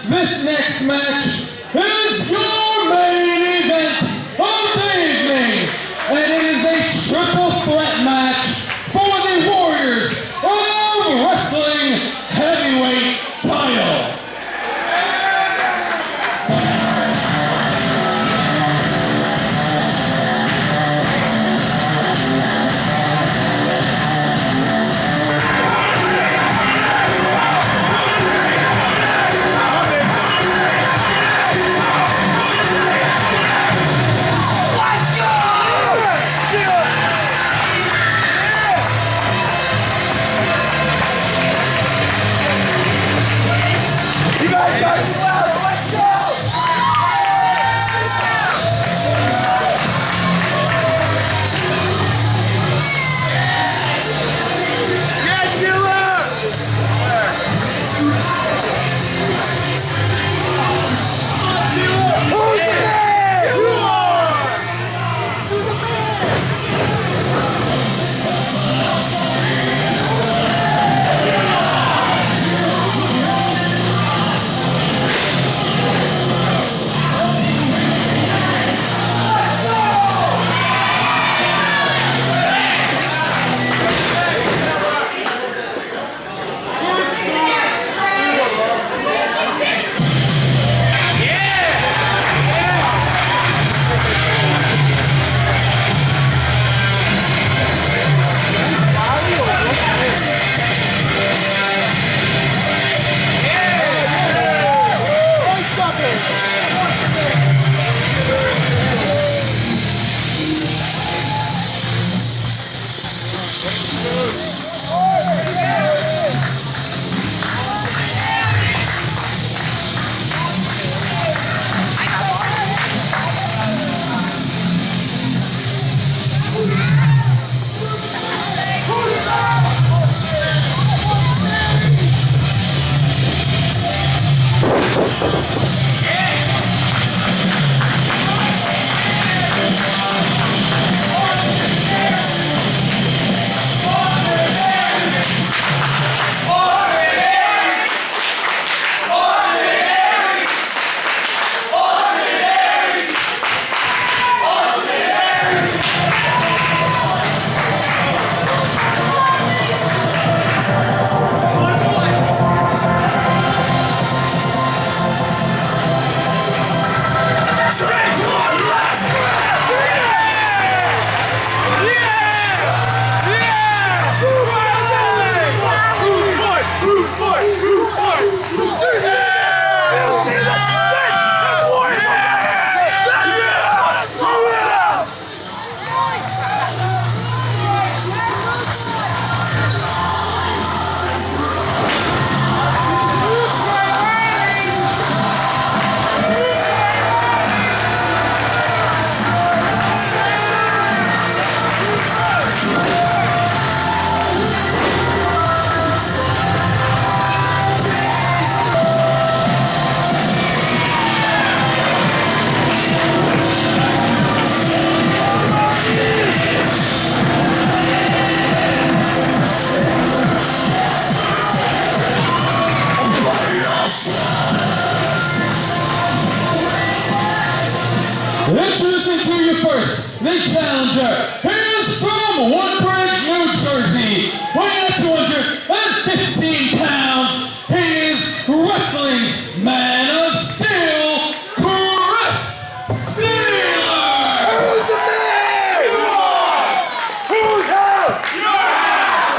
this next match is your main event of the evening, and it is a triple threat match for the Warriors of Wrestling Heavyweight title. Introducing to you first, the challenger. He is from Woodbridge, New Jersey. Weighing at 215 pounds, he is wrestling's man of steel, Chris Steeler. Who's the man? Who's up?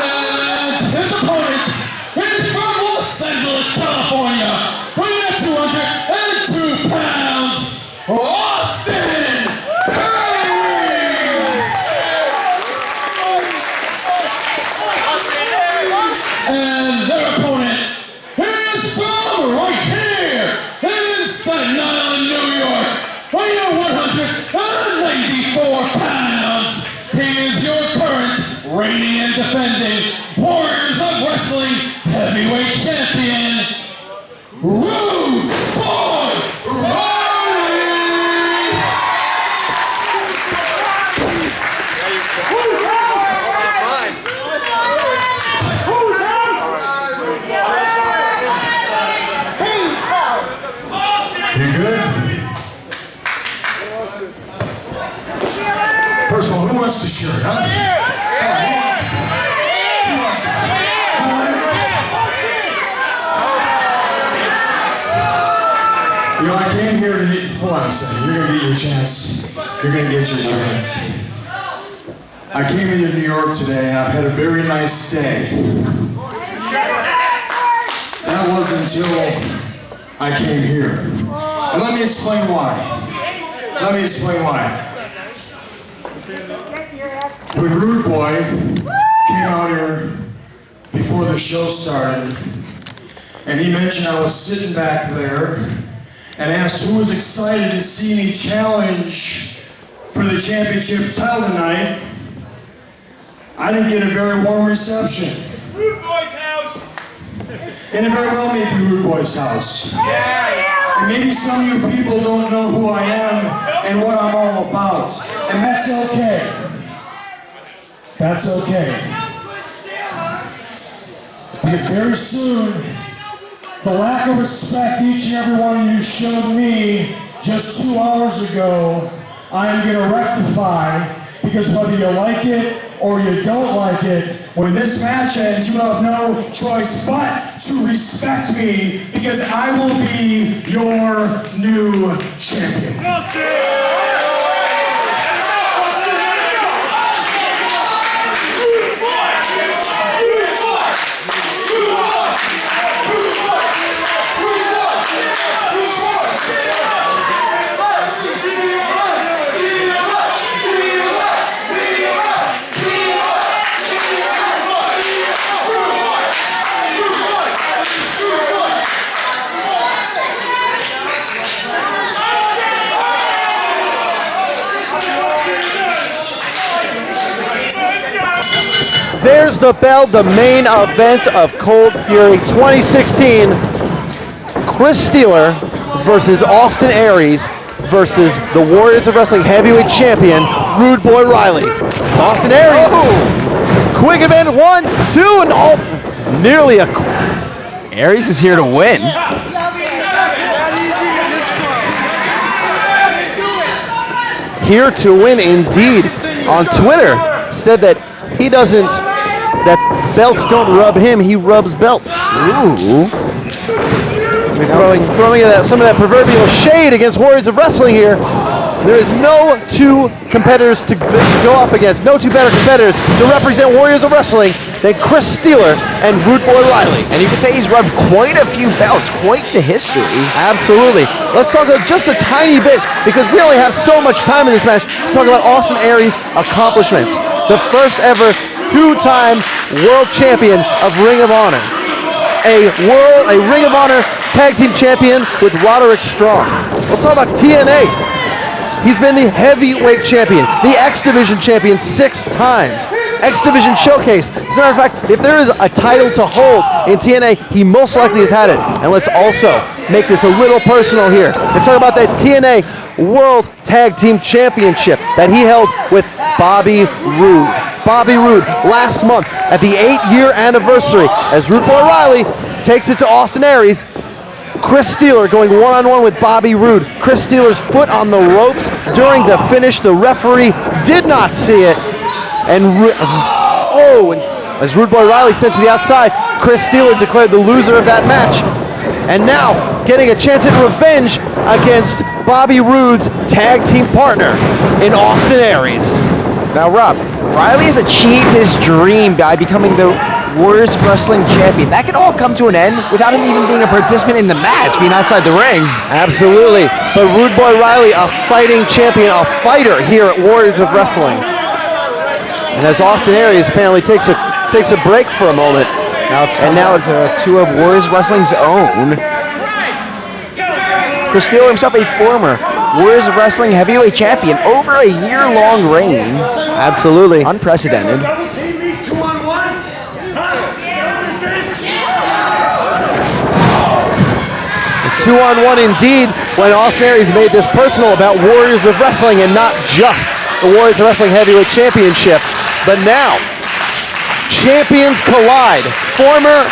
And his opponent is from Los Angeles, California. Weighing at 202 pounds, Austin Aries! And their opponent is from right here in Staten Island, New York. Weighing 194 pounds. He is your current reigning and defending Warriors of Wrestling Heavyweight Champion, Rude Boy Riley! It's fine. Who's up? You good? First of all, who wants the shirt, huh? Come on, who wants it? You know, I came here to meet, hold on a second, you're gonna get your chance. You're gonna get your chance. I came into New York today and I've had a very nice day. That wasn't until I came here. And let me explain why. Let me explain why. When Rude Boy came out here before the show started, and he mentioned I was sitting back there and asked who was excited to see me challenge for the championship title tonight, I didn't get a very warm reception. Rude Boy's house. And it very well may be Rude Boy's house. And maybe some of you people don't know who I am and what I'm all about. And that's okay. That's okay. Because very soon, the lack of respect each and every one of you showed me just 2 hours ago, I am going to rectify, because whether you like it or you don't like it, when this match ends, you have no choice but to respect me, because I will be your new champion. There's the bell, the main event of Cold Fury 2016. Chris Steeler versus Austin Aries versus the Warriors of Wrestling Heavyweight Champion, Rude Boy Riley. It's Austin Aries. Quick event, 1, 2, and all. Nearly a. Aries is here to win. Here to win indeed. On Twitter, said that he doesn't, that belts don't rub him, he rubs belts. Ooh. Throwing some of that proverbial shade against Warriors of Wrestling here. There is no two competitors to go up against, no two better competitors to represent Warriors of Wrestling than Chris Steeler and Rude Boy Riley. And you can say he's rubbed quite a few belts, quite the history. Absolutely. Let's talk about just a tiny bit, because we only have so much time in this match. Let's talk about Austin Aries' accomplishments. The first ever two-time world champion of Ring of Honor. A Ring of Honor tag team champion with Roderick Strong. Let's talk about TNA. He's been the heavyweight champion, the X Division champion 6 times. X Division Showcase. As a matter of fact, if there is a title to hold in TNA, he most likely has had it. And let's also make this a little personal here and talk about that TNA World Tag Team Championship that he held with Bobby Roode. Bobby Roode last month at the 8-year anniversary as Rude Boy Riley takes it to Austin Aries. Chris Steeler going one-on-one with Bobby Roode. Chris Steeler's foot on the ropes during the finish. The referee did not see it. And as Rude Boy Riley sent to the outside, Chris Steeler declared the loser of that match. And now getting a chance at revenge against Bobby Roode's tag team partner in Austin Aries. Now, Rob, Riley has achieved his dream by becoming the Warriors of Wrestling champion. That could all come to an end without him even being a participant in the match, being outside the ring. Absolutely. But Rude Boy Riley, a fighting champion, a fighter here at Warriors of Wrestling. And as Austin Aries apparently takes a break for a moment. Now it's two of Warriors of Wrestling's own. Chris Steeler himself, a former Warriors of Wrestling heavyweight champion, over a year-long reign. Absolutely. Unprecedented. Double team me 2-on-1? A 2-on-1 indeed, when Austin Aries made this personal about Warriors of Wrestling and not just the Warriors of Wrestling Heavyweight Championship. But now, champions collide. Former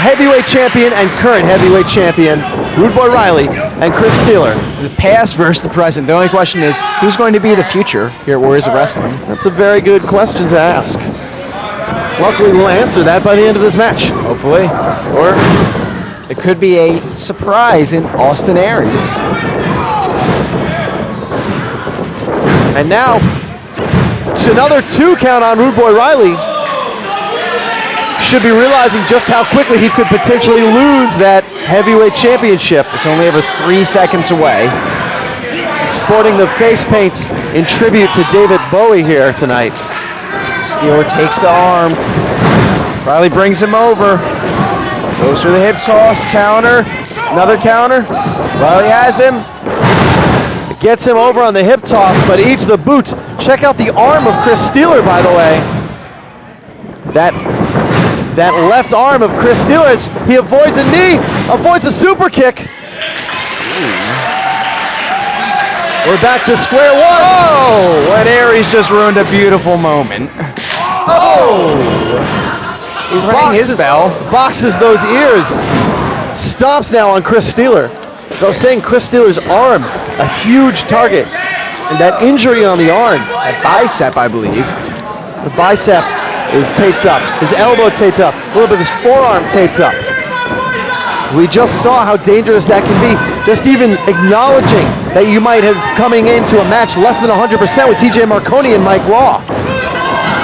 heavyweight champion and current heavyweight champion Rude Boy Riley and Chris Steeler. The past versus the present. The only question is, who's going to be the future here at Warriors of Wrestling? That's a very good question to ask. Luckily, we'll answer that by the end of this match. Hopefully. Or it could be a surprise in Austin Aries. And now, it's another 2 count on Rude Boy Riley. Should be realizing just how quickly he could potentially lose that heavyweight championship. It's only over 3 seconds away. Sporting the face paint in tribute to David Bowie here tonight. Steeler takes the arm. Riley brings him over. Goes for the hip toss, counter. Another counter. Riley has him. Gets him over on the hip toss, but eats the boot. Check out the arm of Chris Steeler, by the way. That left arm of Chris Steeler, he avoids a knee, avoids a super kick. We're back to square one. Oh, and Aries just ruined a beautiful moment. Oh! He rang his bell. Boxes those ears. Stomps now on Chris Steeler. I was saying Chris Steeler's arm, a huge target. And that injury on the arm. That bicep, I believe. The bicep is taped up. His elbow taped up. A little bit of his forearm taped up. We just saw how dangerous that can be. Just even acknowledging that you might have coming into a match less than 100% with TJ Marconi and Mike Raw.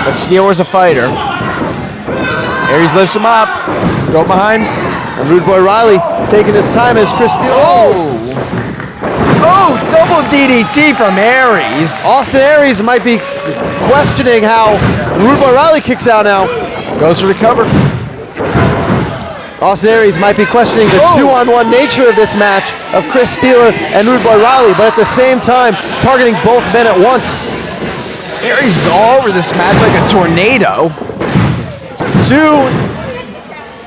But Steeler's a fighter. Aries lifts him up. Go behind. And Rude Boy Riley taking his time as Chris Steeler. Oh, double DDT from Aries. Austin Aries might be questioning how Rude Boy Riley kicks out now. Goes for the cover. Austin Aries might be questioning the 2-on-1 nature of this match of Chris Steeler and Rude Boy Riley, but at the same time, targeting both men at once. Aries is all over this match like a tornado.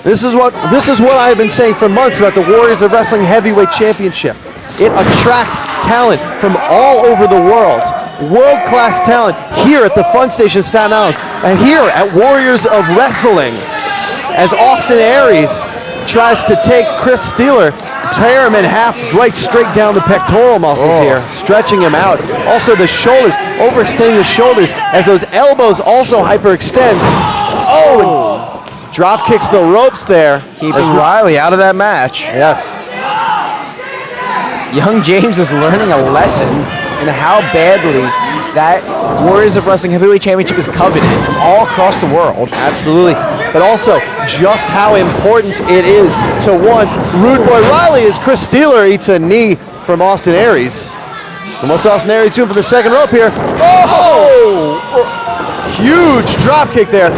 This is what I've been saying for months about the Warriors of Wrestling Heavyweight Championship. It attracts talent from all over the world. World-class talent here at the Fun Station Staten Island and here at Warriors of Wrestling. As Austin Aries tries to take Chris Steeler, tear him in half right straight down the pectoral muscles here, stretching him out. Also the shoulders, overextending the shoulders as those elbows also hyperextend. Oh, and drop kicks the ropes there. Keeping Riley out of that match. Yes. Young James is learning a lesson in how badly that Warriors of Wrestling Heavyweight Championship is coveted from all across the world. Absolutely. But also just how important it is to one Rude Boy Riley as Chris Steeler eats a knee from Austin Aries. And what's Austin Aries doing for the second rope here? Oh! Huge drop kick there. 2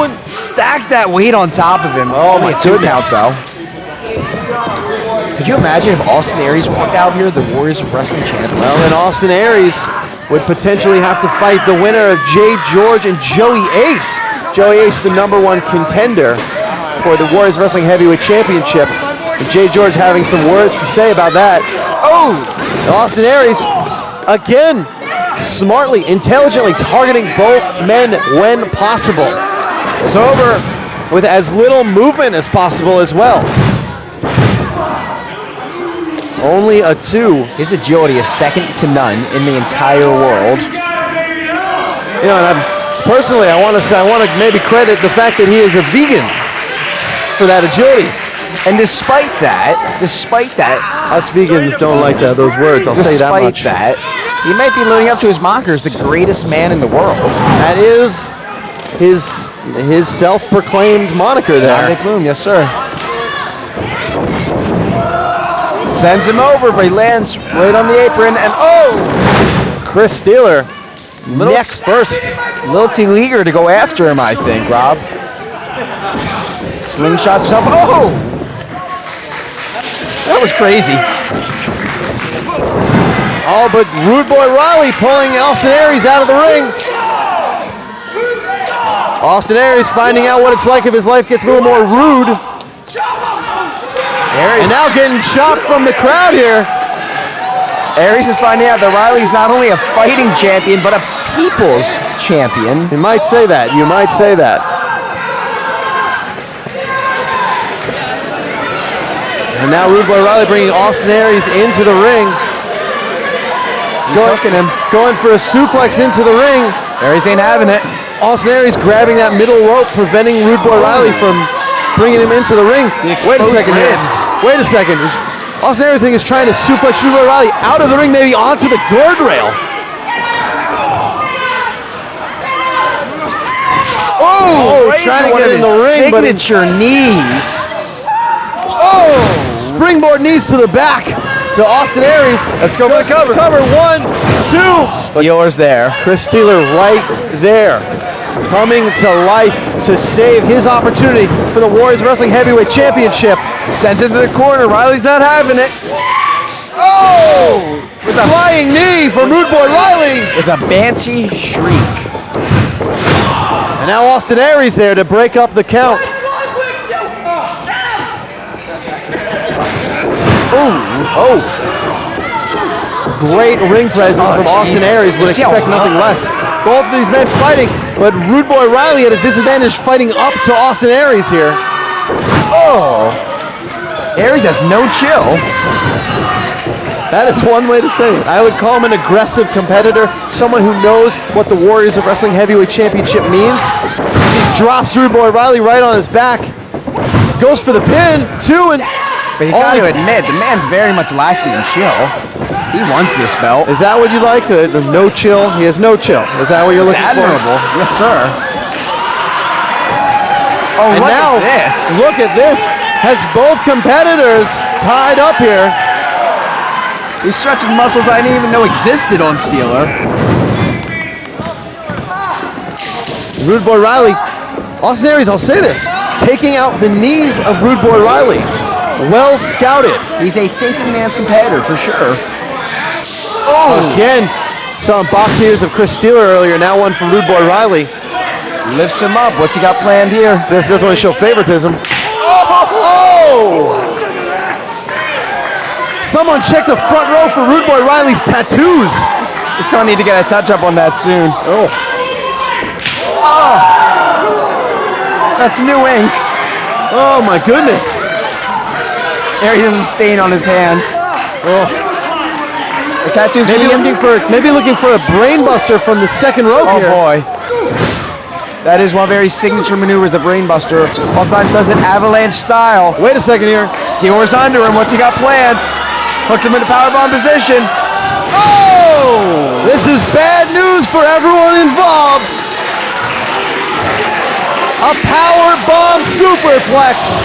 and Stack that weight on top of him. Oh my goodness. Count though. Could you imagine if Austin Aries walked out here, the Warriors of Wrestling champion? Well, then Austin Aries would potentially have to fight the winner of Jay George and Joey Ace. Joey Ace, the #1 contender for the Warriors Wrestling Heavyweight Championship. And Jay George having some words to say about that. Oh! Austin Aries, again, smartly, intelligently targeting both men when possible. It's over with as little movement as possible as well. Only a 2. His agility is second to none in the entire world. You know, and personally, I want to maybe credit the fact that he is a vegan for that agility. And despite that, Us vegans don't like those words, I'll say that much. despite that, he might be living up to his moniker as the greatest man in the world. That is his self-proclaimed moniker there. Dominic Bloom, yes sir. Sends him over, but he lands right on the apron, and Chris Steeler, neck first. A little too eager to go after him, I think, Rob. Slingshots himself. Oh! That was crazy. Oh, but Rude Boy Riley pulling Austin Aries out of the ring. Austin Aries finding out what it's like if his life gets a little more rude. And now getting chopped from the crowd here. Aries is finding out that Riley's not only a fighting champion, but a people's champion. You might say that. You might say that. And now Rude Boy Riley bringing Austin Aries into the ring. Going for a suplex into the ring. Aries ain't having it. Austin Aries grabbing that middle rope, preventing Rude Boy Riley from bringing him into the ring. Wait a second here. Wait a second. Austin Aries is trying to suplex Rude Boy Riley out of the ring, maybe onto the guardrail. Oh, trying to get in the ring, but signature knees. Oh, springboard knees to the back to Austin Aries. Let's go for the cover. Cover, 1, 2. Steelers there. Chris Steeler right there, coming to life to save his opportunity for the Warriors Wrestling Heavyweight Championship. Sends it to the corner. Riley's not having it. Oh! With a flying knee from Rude Boy Riley. With a banshee shriek. And now Austin Aries there to break up the count. Oh! Great ring presence from Austin Aries. Would expect nothing less. Both of these men fighting, but Rude Boy Riley at a disadvantage fighting up to Austin Aries here. Oh! Aries has no chill. That is one way to say it. I would call him an aggressive competitor, someone who knows what the Warriors of Wrestling Heavyweight Championship means. He drops Rude Boy Riley right on his back. Goes for the pin, 2, and... But you gotta admit, the man's very much lacking in chill. He wants this belt. Is that what you like? No chill? He has no chill. Is that what you're looking admirable. for? Yes, sir. Oh, and look now, at this. Look at this. Has both competitors tied up here. He's stretching muscles I didn't even know existed on Steeler. Rude Boy Riley. Austin Aries, I'll say this. Taking out the knees of Rude Boy Riley. Well scouted. He's a thinking man's competitor for sure. Oh! Again, some box knees of Chris Steeler earlier. Now one from Rude Boy Riley. Lifts him up. What's he got planned here? Just doesn't want to show favoritism. Oh! Someone check the front row for Rude Boy Riley's tattoos. He's gonna need to get a touch up on that soon. Oh! That's new ink. Oh my goodness. Aries has a stain on his hands. Oh. The tattoos. Maybe looking for a brainbuster from the second row here. Oh boy. That is one of very signature maneuvers, a brainbuster. Oftentimes does it avalanche style. Wait a second here. Steeler's under him. What's he got planned? Hooked him into powerbomb position. Oh! This is bad news for everyone involved. A powerbomb superplex.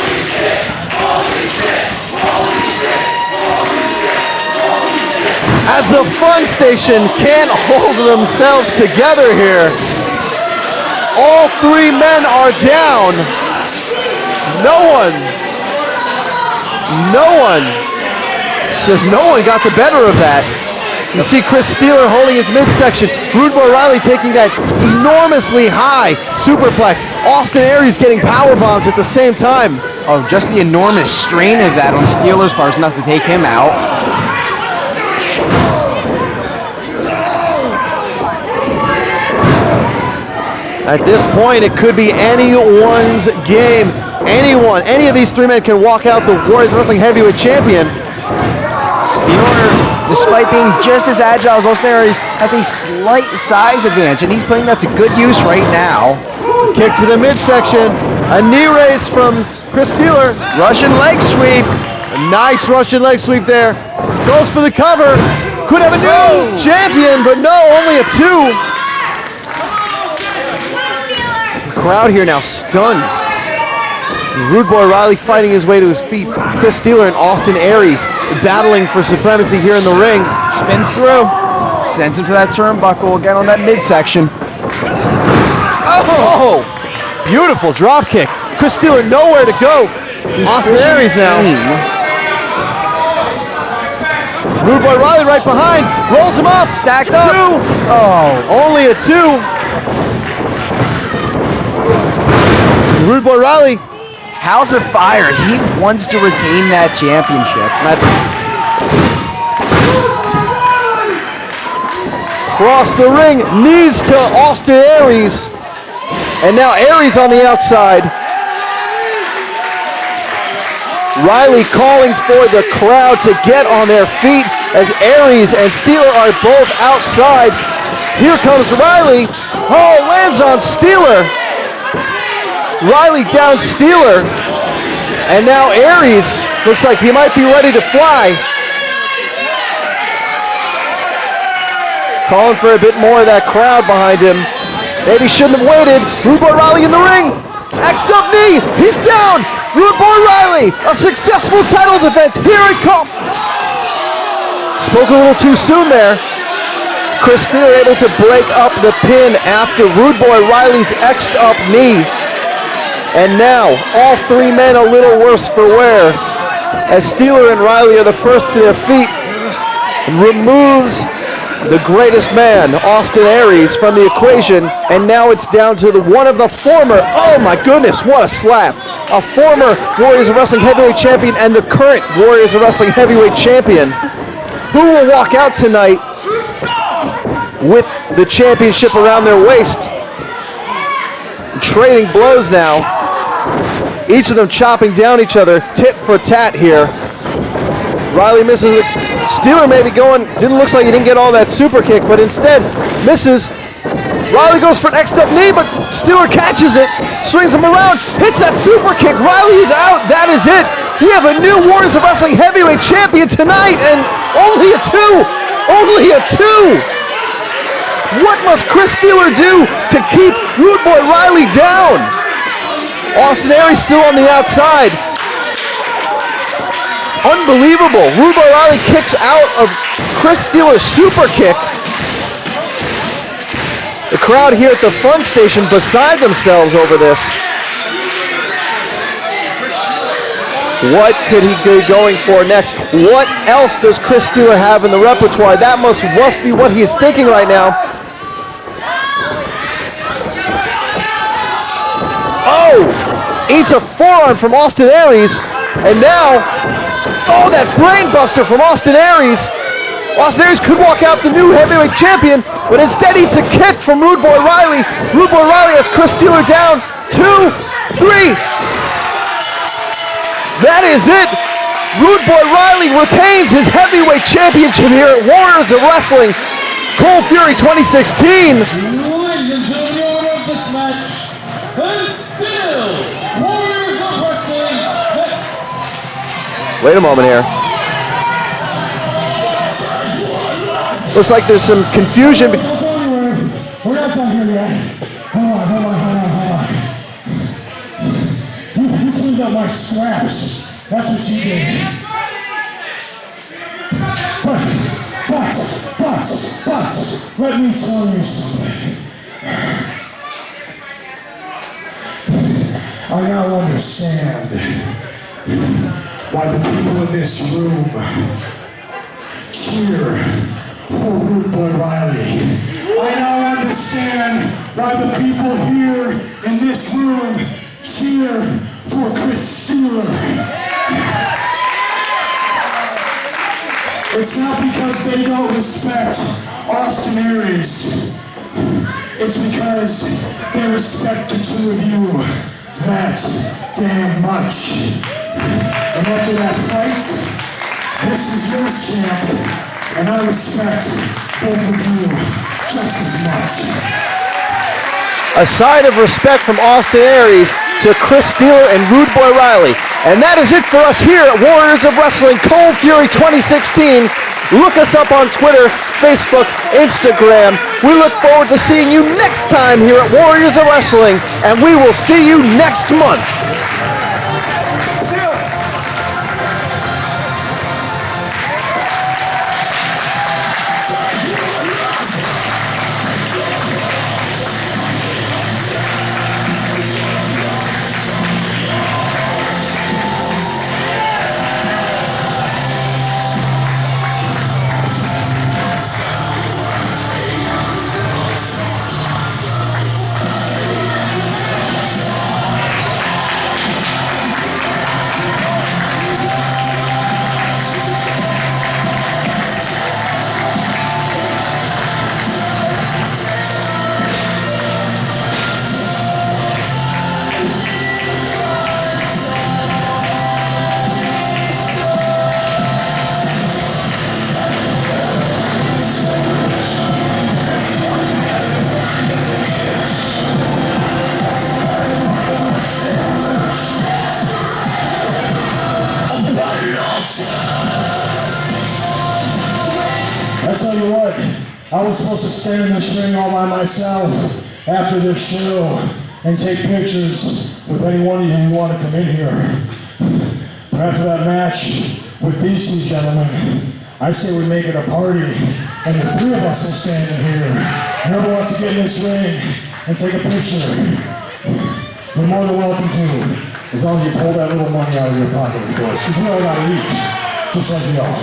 As the Fun Station can't hold themselves together here. All 3 men are down. No one got the better of that. You see Chris Steeler holding his midsection. Rude Boy Riley taking that enormously high superplex. Austin Aries getting power bombs at the same time. Oh, just the enormous strain of that on Steeler's part is enough to take him out. At this point, it could be anyone's game. Any of these 3 men can walk out the Warriors Wrestling Heavyweight Champion. Steeler, despite being just as agile as Austin Aries, has a slight size advantage, and he's putting that to good use right now. Kick to the midsection. A knee raise from Chris Steeler. Russian leg sweep. A nice Russian leg sweep there. Goes for the cover. Could have a new champion, but no, only a 2. Crowd here now stunned. Rude Boy Riley fighting his way to his feet. Chris Steeler and Austin Aries battling for supremacy here in the ring. Spins through. Sends him to that turnbuckle again on that midsection. Oh! Beautiful drop kick. Chris Steeler nowhere to go. Austin Aries now. Rude Boy Riley right behind. Rolls him up. Stacked up. 2. Oh, only a 2. Rude Boy Riley. House of Fire. He wants to retain that championship. Cross the ring. Knees to Austin Aries. And now Aries on the outside. Riley calling for the crowd to get on their feet as Aries and Steeler are both outside. Here comes Riley. Oh, lands on Steeler. Riley down Steeler. And now Aries looks like he might be ready to fly. Calling for a bit more of that crowd behind him. Maybe shouldn't have waited. Rude Boy Riley in the ring. X'd up knee. He's down. Rude Boy Riley. A successful title defense. Here it comes. Spoke a little too soon there. Chris Steeler able to break up the pin after Rude Boy Riley's X'd up knee. And now, all three men a little worse for wear, as Steeler and Riley are the first to their feet, removes the greatest man, Austin Aries, from the equation, and now it's down to one of the former, oh my goodness, what a slap, a former Warriors of Wrestling Heavyweight Champion and the current Warriors of Wrestling Heavyweight Champion, who will walk out tonight with the championship around their waist. Trading blows now. Each of them chopping down each other, tit for tat here. Riley misses it. Steeler maybe going, looks like he didn't get all that super kick, but instead misses. Riley goes for an X'd up knee, but Steeler catches it, swings him around, hits that super kick. Riley is out, that is it. We have a new Warriors of Wrestling Heavyweight Champion tonight, and only a two. What must Chris Steeler do to keep Rude Boy Riley down? Austin Aries still on the outside. Unbelievable. Rude Boy Riley kicks out of Chris Steeler's super kick. The crowd here at the Fun Station beside themselves over this. What could he be going for next? What else does Chris Steeler have in the repertoire? That must be what he's thinking right now. Oh, eats a forearm from Austin Aries, and now, oh, that brain buster from Austin Aries. Austin Aries could walk out the new heavyweight champion, but instead eats a kick from Rude Boy Riley. Rude Boy Riley has Chris Steeler down. 2, 3. That is it. Rude Boy Riley retains his heavyweight championship here at Warriors of Wrestling Cold Fury 2016. Ladies and gentlemen, the order of this match, and still Warriors of Wrestling. Wait a moment here. Looks like there's some confusion. We're not done here yet. Hold on. You cleaned up my straps. That's what you did. But, let me tell you something. I now understand why the people in this room cheer for Rude Boy Riley. I now understand why the people here in this room cheer for Chris Steeler. It's not because they don't respect Austin Aries. It's because they respect the two of you that damn much. And after that fight, this is your champ, and I respect both of you just as much. A sign of respect from Austin Aries to Chris Steeler and Rude Boy Riley. And that is it for us here at Warriors of Wrestling Cold Fury 2016. Look us up on Twitter, Facebook, Instagram. We look forward to seeing you next time here at Warriors of Wrestling, and we will see you next month. I tell you what, I was supposed to stand in this ring all by myself after this show and take pictures with any one of you who want to come in here. But after that match with these two gentlemen, I say we make it a party, and the three of us will stand in here. Whoever wants to get in this ring and take a picture, you're more than welcome to, as long as you pull that little money out of your pocket, of course, because we all gotta eat, just like y'all.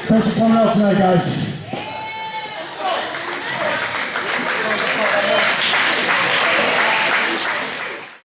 Thanks for coming out tonight, guys.